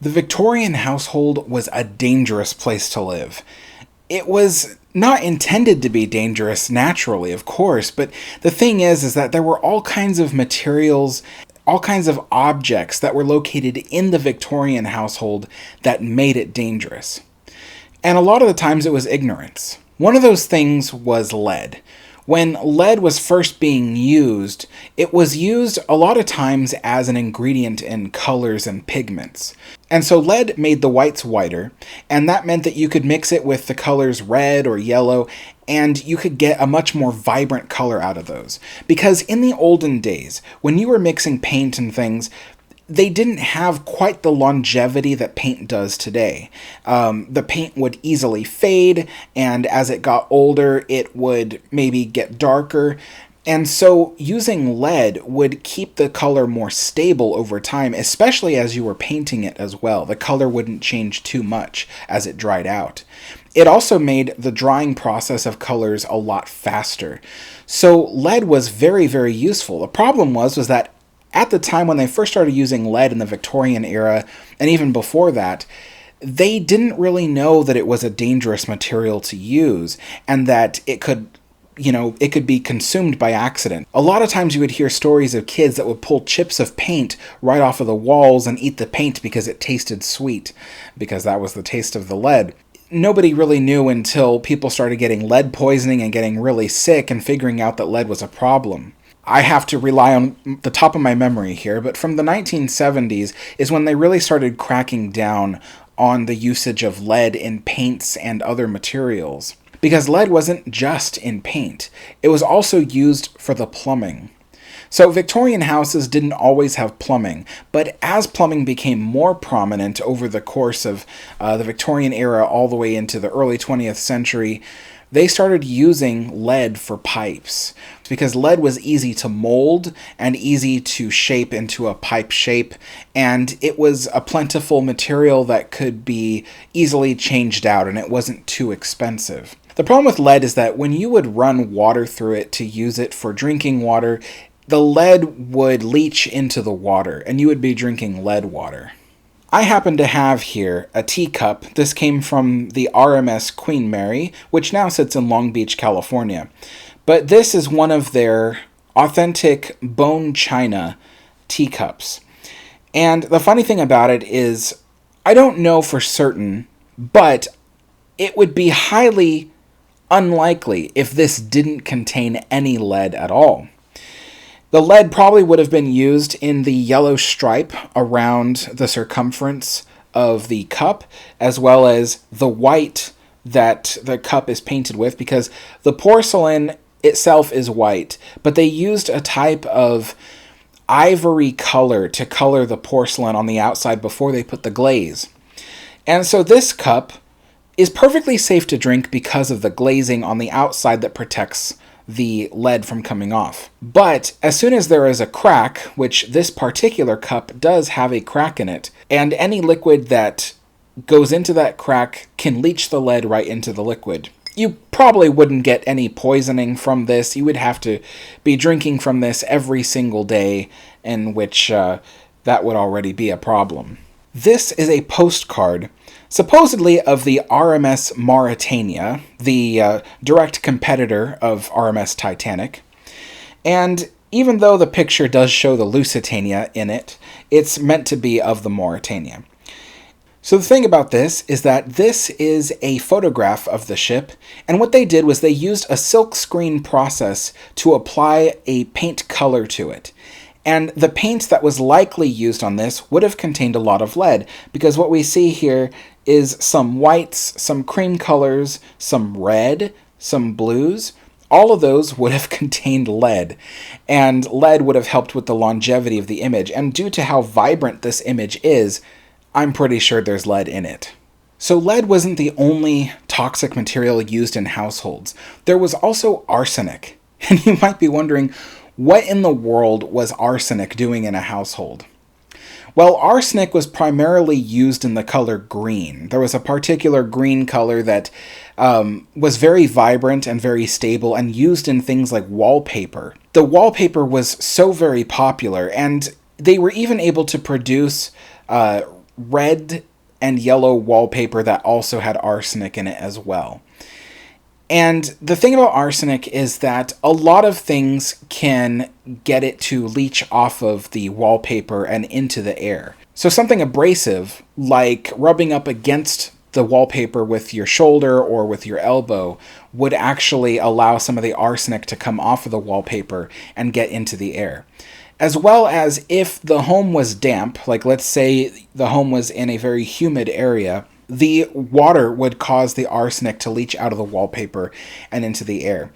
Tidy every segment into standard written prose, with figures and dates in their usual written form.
The Victorian household was a dangerous place to live. It was not intended to be dangerous naturally, of course, but the thing is that there were all kinds of materials, all kinds of objects that were located in the Victorian household that made it dangerous. And a lot of the times it was ignorance. One of those things was lead. When lead was first being used, it was used a lot of times as an ingredient in colors and pigments. And so lead made the whites whiter, and that meant that you could mix it with the colors red or yellow, and you could get a much more vibrant color out of those. Because in the olden days, when you were mixing paint and things, they didn't have quite the longevity that paint does today. The paint would easily fade, and as it got older, it would maybe get darker. And so using lead would keep the color more stable over time, especially as you were painting it as well. The color wouldn't change too much as it dried out. It also made the drying process of colors a lot faster. So lead was very, very useful. The problem was that at the time when they first started using lead in the Victorian era, and even before that, they didn't really know that it was a dangerous material to use, and that it could be consumed by accident. A lot of times you would hear stories of kids that would pull chips of paint right off of the walls and eat the paint because it tasted sweet, because that was the taste of the lead. Nobody really knew until people started getting lead poisoning and getting really sick and figuring out that lead was a problem. I have to rely on the top of my memory here, but from the 1970s is when they really started cracking down on the usage of lead in paints and other materials. Because lead wasn't just in paint, it was also used for the plumbing. So Victorian houses didn't always have plumbing, but as plumbing became more prominent over the course of the Victorian era all the way into the early 20th century, they started using lead for pipes, because lead was easy to mold and easy to shape into a pipe shape, and it was a plentiful material that could be easily changed out, and it wasn't too expensive. The problem with lead is that when you would run water through it to use it for drinking water, the lead would leach into the water, and you would be drinking lead water. I happen to have here a teacup. This came from the rmsQMwiki, which now sits in Long Beach, California. But this is one of their authentic bone china teacups. And the funny thing about it is, I don't know for certain, but it would be highly unlikely if this didn't contain any lead at all. The lead probably would have been used in the yellow stripe around the circumference of the cup, as well as the white that the cup is painted with, because the porcelain itself is white, but they used a type of ivory color to color the porcelain on the outside before they put the glaze. And so this cup is perfectly safe to drink because of the glazing on the outside that protects the lead from coming off. But as soon as there is a crack, which this particular cup does have a crack in it, and any liquid that goes into that crack can leach the lead right into the liquid. You probably wouldn't get any poisoning from this. You would have to be drinking from this every single day, in which that would already be a problem. This is a postcard, supposedly of the RMS Mauritania, the direct competitor of RMS Titanic. And even though the picture does show the Lusitania in it, it's meant to be of the Mauritania. So the thing about this is that this is a photograph of the ship, and what they did was they used a silk screen process to apply a paint color to it. And the paint that was likely used on this would have contained a lot of lead, because what we see here is some whites, some cream colors, some red, some blues. All of those would have contained lead, and lead would have helped with the longevity of the image. And due to how vibrant this image is, I'm pretty sure there's lead in it. So lead wasn't the only toxic material used in households. There was also arsenic. And you might be wondering, what in the world was arsenic doing in a household? Well, arsenic was primarily used in the color green. There was a particular green color that was very vibrant and very stable and used in things like wallpaper. The wallpaper was so very popular, and they were even able to produce red and yellow wallpaper that also had arsenic in it as well. And the thing about arsenic is that a lot of things can get it to leach off of the wallpaper and into the air. So something abrasive, like rubbing up against the wallpaper with your shoulder or with your elbow, would actually allow some of the arsenic to come off of the wallpaper and get into the air. As well as if the home was damp, like let's say the home was in a very humid area, the water would cause the arsenic to leach out of the wallpaper and into the air.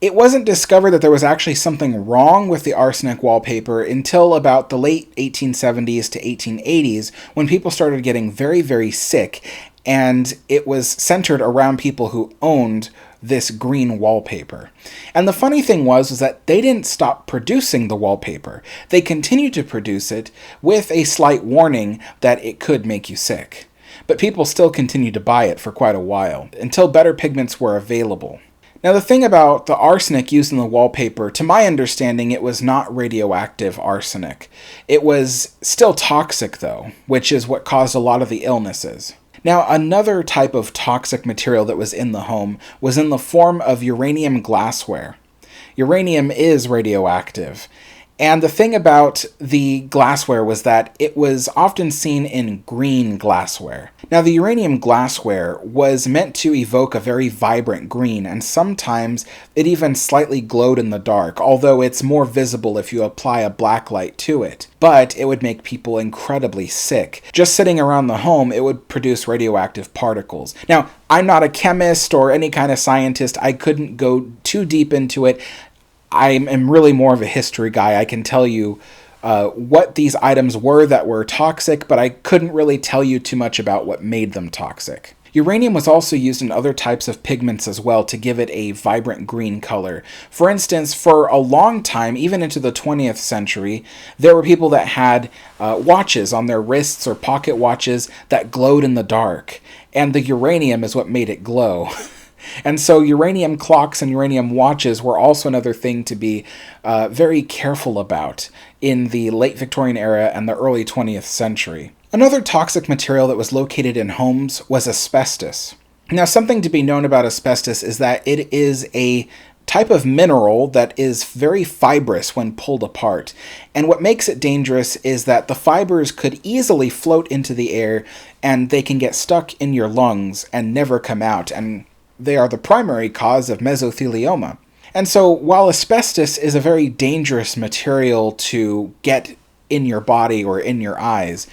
It wasn't discovered that there was actually something wrong with the arsenic wallpaper until about the late 1870s to 1880s, when people started getting very, very sick, and it was centered around people who owned this green wallpaper. And the funny thing was that they didn't stop producing the wallpaper. They continued to produce it with a slight warning that it could make you sick. But people still continued to buy it for quite a while, until better pigments were available. Now, the thing about the arsenic used in the wallpaper, to my understanding, it was not radioactive arsenic. It was still toxic, though, which is what caused a lot of the illnesses. Now, another type of toxic material that was in the home was in the form of uranium glassware. Uranium is radioactive. And the thing about the glassware was that it was often seen in green glassware. Now, the uranium glassware was meant to evoke a very vibrant green, and sometimes it even slightly glowed in the dark, although it's more visible if you apply a black light to it. But it would make people incredibly sick. Just sitting around the home, it would produce radioactive particles. Now, I'm not a chemist or any kind of scientist. I couldn't go too deep into it. I am really more of a history guy. I can tell you what these items were that were toxic, but I couldn't really tell you too much about what made them toxic. Uranium was also used in other types of pigments as well to give it a vibrant green color. For instance, for a long time, even into the 20th century, there were people that had watches on their wrists or pocket watches that glowed in the dark, and the uranium is what made it glow. And so uranium clocks and uranium watches were also another thing to be very careful about in the late Victorian era and the early 20th century. Another toxic material that was located in homes was asbestos. Now, something to be known about asbestos is that it is a type of mineral that is very fibrous when pulled apart. And what makes it dangerous is that the fibers could easily float into the air, and they can get stuck in your lungs and never come out, and they are the primary cause of mesothelioma. And so while asbestos is a very dangerous material to get in your body or in your eyes,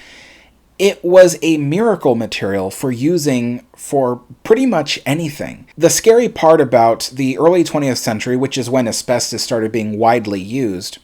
it was a miracle material for using for pretty much anything. The scary part about the early 20th century, which is when asbestos started being widely used,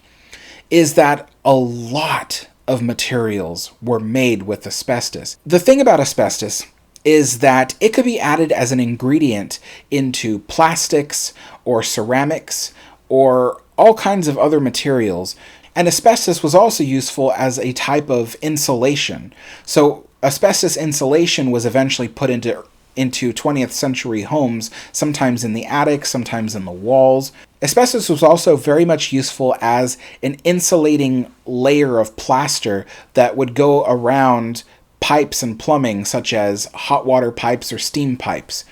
is that a lot of materials were made with asbestos. The thing about asbestos is that it could be added as an ingredient into plastics or ceramics or all kinds of other materials. And asbestos was also useful as a type of insulation. So asbestos insulation was eventually put into 20th century homes, sometimes in the attic, sometimes in the walls. Asbestos was also very much useful as an insulating layer of plaster that would go around pipes and plumbing, such as hot water pipes or steam pipes.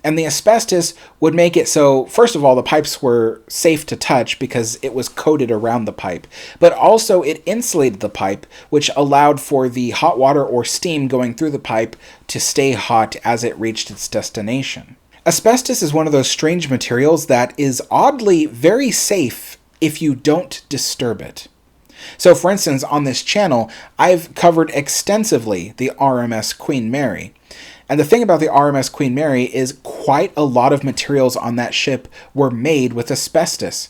And the asbestos would make it so, first of all, the pipes were safe to touch because it was coated around the pipe, but also it insulated the pipe, which allowed for the hot water or steam going through the pipe to stay hot as it reached its destination. Asbestos is one of those strange materials that is oddly very safe if you don't disturb it. So, for instance, on this channel, I've covered extensively the RMS Queen Mary. And the thing about the RMS Queen Mary is quite a lot of materials on that ship were made with asbestos.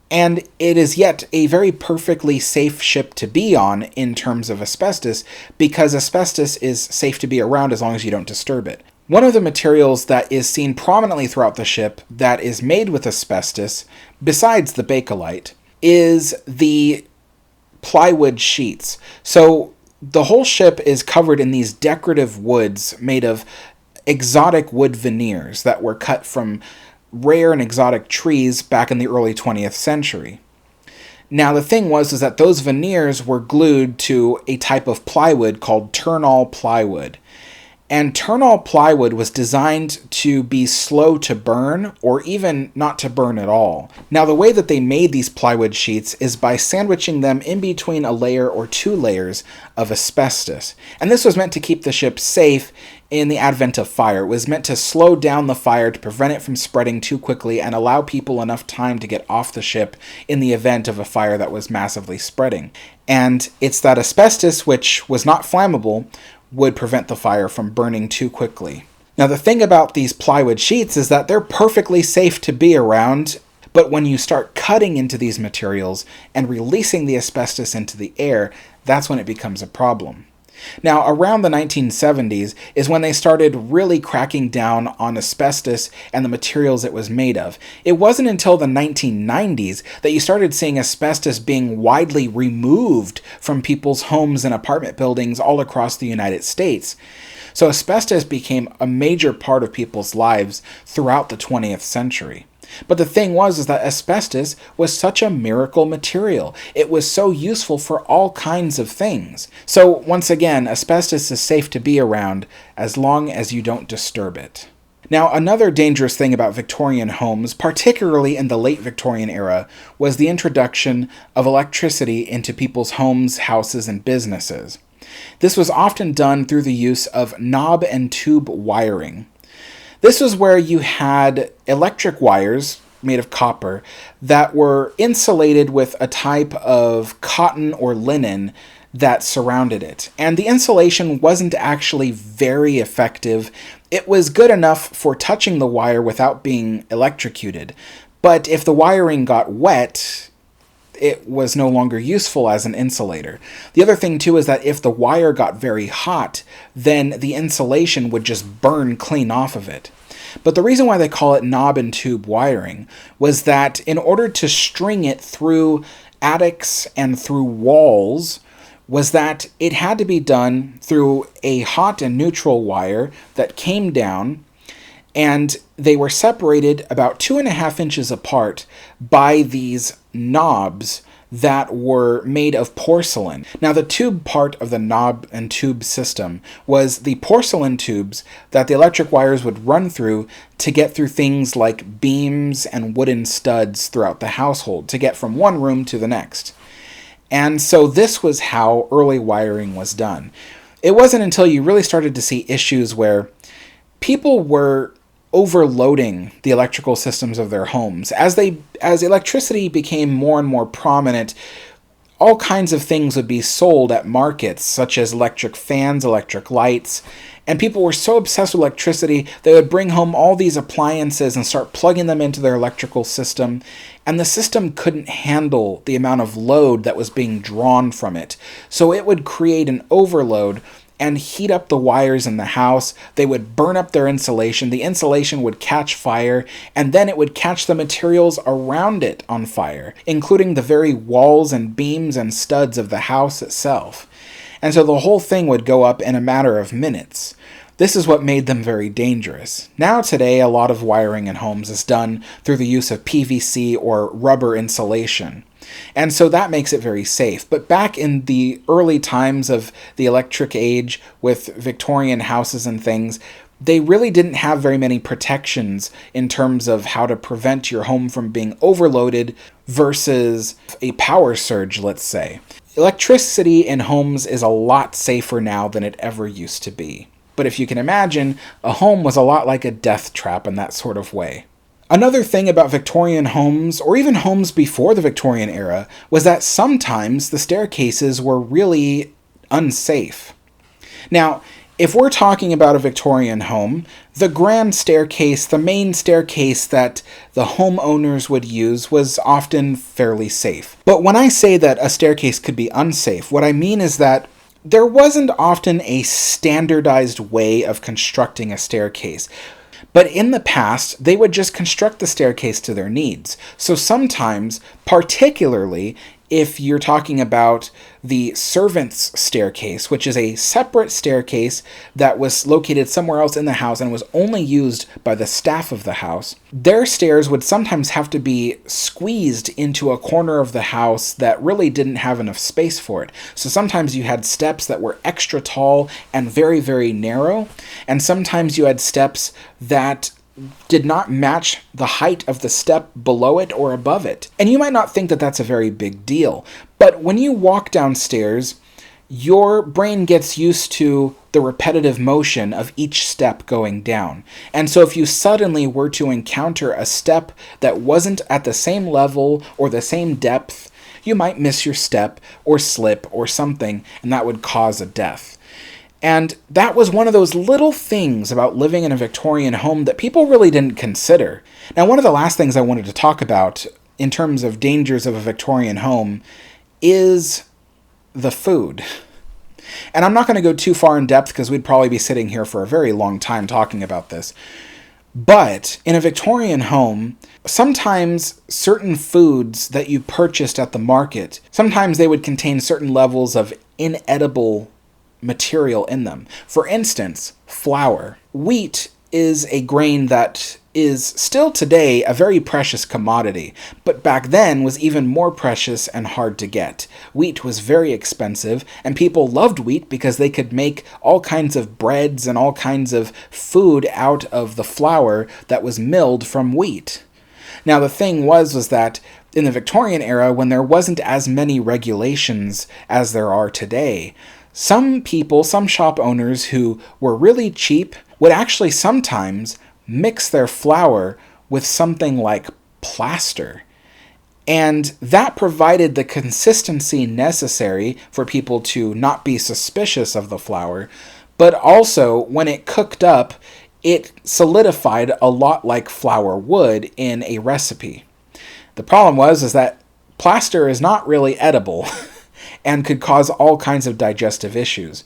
And it is yet a very perfectly safe ship to be on in terms of asbestos, because asbestos is safe to be around as long as you don't disturb it. One of the materials that is seen prominently throughout the ship that is made with asbestos, besides the bakelite, is the plywood sheets. So the whole ship is covered in these decorative woods made of exotic wood veneers that were cut from rare and exotic trees back in the early 20th century. Now, the thing was that those veneers were glued to a type of plywood called turn-all plywood. And turn-all plywood was designed to be slow to burn, or even not to burn at all. Now, the way that they made these plywood sheets is by sandwiching them in between a layer or two layers of asbestos. And this was meant to keep the ship safe in the advent of fire. It was meant to slow down the fire to prevent it from spreading too quickly and allow people enough time to get off the ship in the event of a fire that was massively spreading. And it's that asbestos, which was not flammable, would prevent the fire from burning too quickly. Now, the thing about these plywood sheets is that they're perfectly safe to be around, but when you start cutting into these materials and releasing the asbestos into the air, that's when it becomes a problem. Now, around the 1970s is when they started really cracking down on asbestos and the materials it was made of. It wasn't until the 1990s that you started seeing asbestos being widely removed from people's homes and apartment buildings all across the United States. So asbestos became a major part of people's lives throughout the 20th century. But the thing was that asbestos was such a miracle material. It was so useful for all kinds of things. So once again, asbestos is safe to be around as long as you don't disturb it. Now, another dangerous thing about Victorian homes, particularly in the late Victorian era, was the introduction of electricity into people's homes, houses, and businesses. This was often done through the use of knob and tube wiring. This was where you had electric wires made of copper that were insulated with a type of cotton or linen that surrounded it. And the insulation wasn't actually very effective. It was good enough for touching the wire without being electrocuted. But if the wiring got wet, it was no longer useful as an insulator. The other thing too is that if the wire got very hot, then the insulation would just burn clean off of it. But the reason why they call it knob and tube wiring was that in order to string it through attics and through walls, was that it had to be done through a hot and neutral wire that came down, and they were separated about 2.5 inches apart by these knobs that were made of porcelain. Now, the tube part of the knob and tube system was the porcelain tubes that the electric wires would run through to get through things like beams and wooden studs throughout the household to get from one room to the next. And so this was how early wiring was done. It wasn't until you really started to see issues where people were overloading the electrical systems of their homes. As electricity became more and more prominent, all kinds of things would be sold at markets, such as electric fans, electric lights, and people were so obsessed with electricity, they would bring home all these appliances and start plugging them into their electrical system, and the system couldn't handle the amount of load that was being drawn from it. So it would create an overload and heat up the wires in the house. They would burn up their insulation. The insulation would catch fire, and then it would catch the materials around it on fire, including the very walls and beams and studs of the house itself. And so the whole thing would go up in a matter of minutes. This is what made them very dangerous. Now today, a lot of wiring in homes is done through the use of PVC or rubber insulation. And so that makes it very safe. But back in the early times of the electric age with Victorian houses and things, they really didn't have very many protections in terms of how to prevent your home from being overloaded versus a power surge, let's say. Electricity in homes is a lot safer now than it ever used to be. But if you can imagine, a home was a lot like a death trap in that sort of way. Another thing about Victorian homes, or even homes before the Victorian era, was that sometimes the staircases were really unsafe. Now, if we're talking about a Victorian home, the grand staircase, the main staircase that the homeowners would use, was often fairly safe. But when I say that a staircase could be unsafe, what I mean is that there wasn't often a standardized way of constructing a staircase. But in the past, they would just construct the staircase to their needs. So sometimes, particularly if you're talking about the servants' staircase, which is a separate staircase that was located somewhere else in the house and was only used by the staff of the house, their stairs would sometimes have to be squeezed into a corner of the house that really didn't have enough space for it. So sometimes you had steps that were extra tall and very, very narrow, and sometimes you had steps that did not match the height of the step below it or above it. And you might not think that that's a very big deal, but when you walk downstairs, your brain gets used to the repetitive motion of each step going down. And so if you suddenly were to encounter a step that wasn't at the same level or the same depth, you might miss your step or slip or something, and that would cause a death. And that was one of those little things about living in a Victorian home that people really didn't consider. Now, one of the last things I wanted to talk about in terms of dangers of a Victorian home is the food. And I'm not going to go too far in depth because we'd probably be sitting here for a very long time talking about this. But in a Victorian home, sometimes certain foods that you purchased at the market, sometimes they would contain certain levels of inedible material in them. For instance, flour. Wheat is a grain that is still today a very precious commodity, but back then was even more precious and hard to get. Wheat was very expensive, and people loved wheat because they could make all kinds of breads and all kinds of food out of the flour that was milled from wheat. Now the thing was that in the Victorian era, when there wasn't as many regulations as there are today, some people, some shop owners who were really cheap would actually sometimes mix their flour with something like plaster. And that provided the consistency necessary for people to not be suspicious of the flour, but also when it cooked up, it solidified a lot like flour would in a recipe. The problem was that plaster is not really edible and could cause all kinds of digestive issues.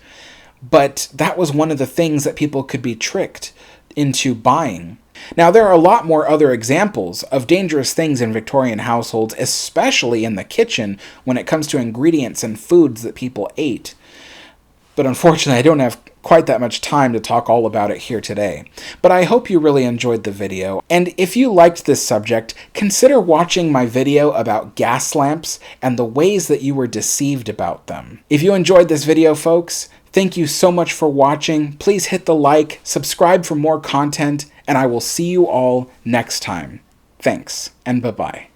But that was one of the things that people could be tricked into buying. Now, there are a lot more other examples of dangerous things in Victorian households, especially in the kitchen when it comes to ingredients and foods that people ate. But unfortunately, I don't have quite that much time to talk all about it here today. But I hope you really enjoyed the video. And if you liked this subject, consider watching my video about gas lamps and the ways that you were deceived about them. If you enjoyed this video, folks, thank you so much for watching. Please hit the like, subscribe for more content, and I will see you all next time. Thanks, and bye-bye.